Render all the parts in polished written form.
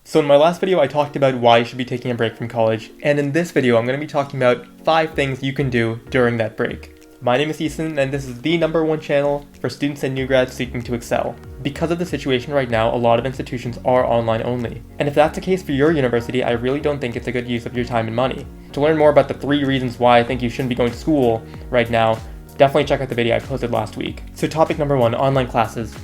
So in my last video, I talked about why you should be taking a break from college, and in this video, I'm going to be talking about 5 things you can do during that break. My name is Eesen, and this is the #1 channel for students and new grads seeking to excel. Because of the situation right now, a lot of institutions are online only. And if that's the case for your university, I really don't think it's a good use of your time and money. To learn more about the 3 reasons why I think you shouldn't be going to school right now, definitely check out the video I posted last week. So topic number 1, online classes.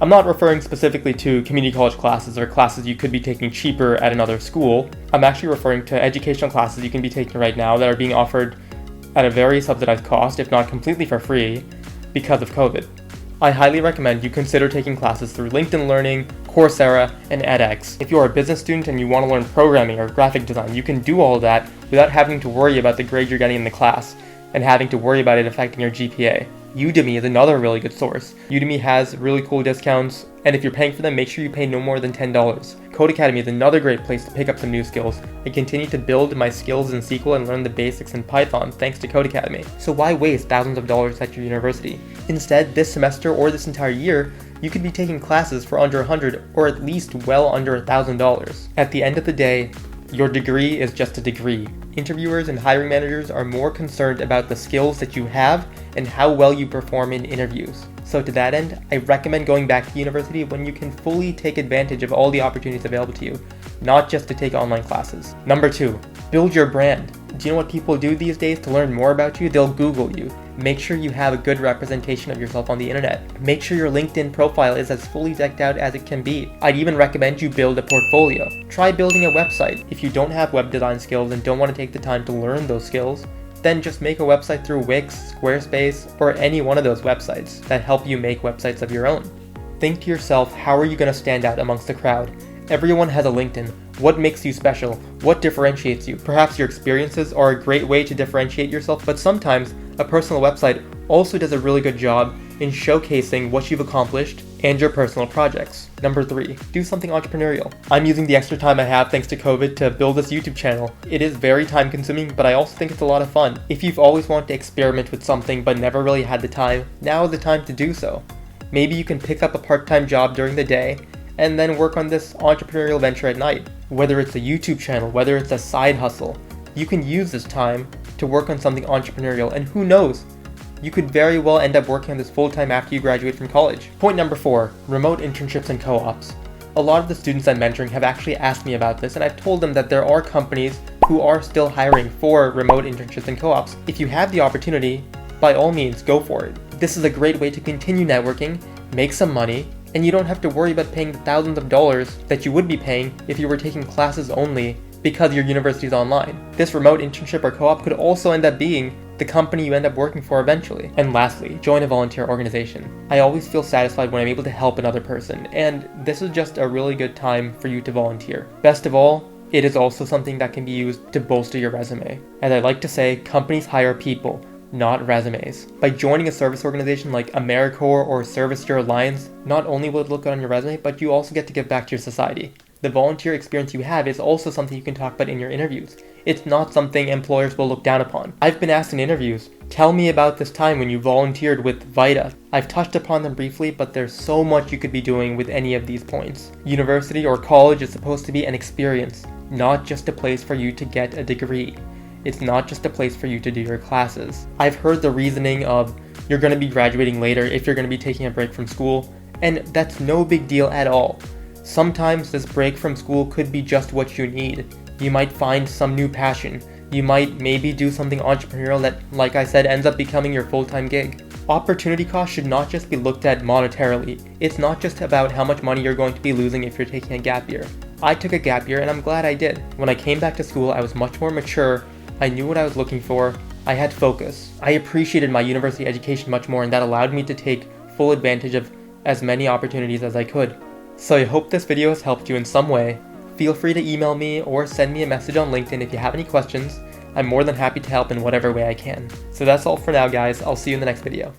I'm not referring specifically to community college classes or classes you could be taking cheaper at another school. I'm actually referring to educational classes you can be taking right now that are being offered at a very subsidized cost, if not completely for free, because of COVID. I highly recommend you consider taking classes through LinkedIn Learning, Coursera, and edX. If you're a business student and you want to learn programming or graphic design, you can do all of that without having to worry about the grade you're getting in the class and having to worry about it affecting your GPA. Udemy is another really good source. Udemy has really cool discounts, and if you're paying for them, make sure you pay no more than $10. Codecademy is another great place to pick up some new skills. I continue to build my skills in SQL and learn the basics in Python thanks to Codecademy. So why waste thousands of dollars at your university? Instead, this semester or this entire year, you could be taking classes for under $100 or at least well under $1,000. At the end of the day, your degree is just a degree. Interviewers and hiring managers are more concerned about the skills that you have and how well you perform in interviews. So to that end, I recommend going back to university when you can fully take advantage of all the opportunities available to you, not just to take online classes. Number 2, build your brand. Do you know what people do these days to learn more about you? They'll Google you. Make sure you have a good representation of yourself on the internet. Make sure your LinkedIn profile is as fully decked out as it can be. I'd even recommend you build a portfolio. Try building a website. If you don't have web design skills and don't want to take the time to learn those skills, then just make a website through Wix, Squarespace, or any one of those websites that help you make websites of your own. Think to yourself, how are you going to stand out amongst the crowd? Everyone has a LinkedIn. What makes you special? What differentiates you? Perhaps your experiences are a great way to differentiate yourself, but sometimes a personal website also does a really good job in showcasing what you've accomplished and your personal projects. Number 3, do something entrepreneurial. I'm using the extra time I have thanks to COVID to build this YouTube channel. It is very time consuming, but I also think it's a lot of fun. If you've always wanted to experiment with something but never really had the time, now is the time to do so. Maybe you can pick up a part-time job during the day and then work on this entrepreneurial venture at night. Whether it's a YouTube channel, whether it's a side hustle, you can use this time to work on something entrepreneurial, and who knows, you could very well end up working on this full-time after you graduate from college. Point number 4, remote internships and co-ops. A lot of the students I'm mentoring have actually asked me about this, and I've told them that there are companies who are still hiring for remote internships and co-ops. If you have the opportunity, by all means, go for it. This is a great way to continue networking, make some money, and you don't have to worry about paying the thousands of dollars that you would be paying if you were taking classes only because your university is online. This remote internship or co-op could also end up being the company you end up working for eventually. And lastly, join a volunteer organization. I always feel satisfied when I'm able to help another person, and this is just a really good time for you to volunteer. Best of all, it is also something that can be used to bolster your resume. As I like to say, companies hire people, not resumes. By joining a service organization like AmeriCorps or Service Year Alliance, not only will it look good on your resume, but you also get to give back to your society. The volunteer experience you have is also something you can talk about in your interviews. It's not something employers will look down upon. I've been asked in interviews, tell me about this time when you volunteered with VITA. I've touched upon them briefly, but there's so much you could be doing with any of these points. University or college is supposed to be an experience, not just a place for you to get a degree. It's not just a place for you to do your classes. I've heard the reasoning of you're going to be graduating later if you're going to be taking a break from school, and that's no big deal at all. Sometimes this break from school could be just what you need. You might find some new passion. You might maybe do something entrepreneurial that, like I said, ends up becoming your full-time gig. Opportunity cost should not just be looked at monetarily. It's not just about how much money you're going to be losing if you're taking a gap year. I took a gap year and I'm glad I did. When I came back to school, I was much more mature. I knew what I was looking for. I had focus. I appreciated my university education much more, and that allowed me to take full advantage of as many opportunities as I could. So I hope this video has helped you in some way. Feel free to email me or send me a message on LinkedIn if you have any questions. I'm more than happy to help in whatever way I can. So that's all for now, guys. I'll see you in the next video.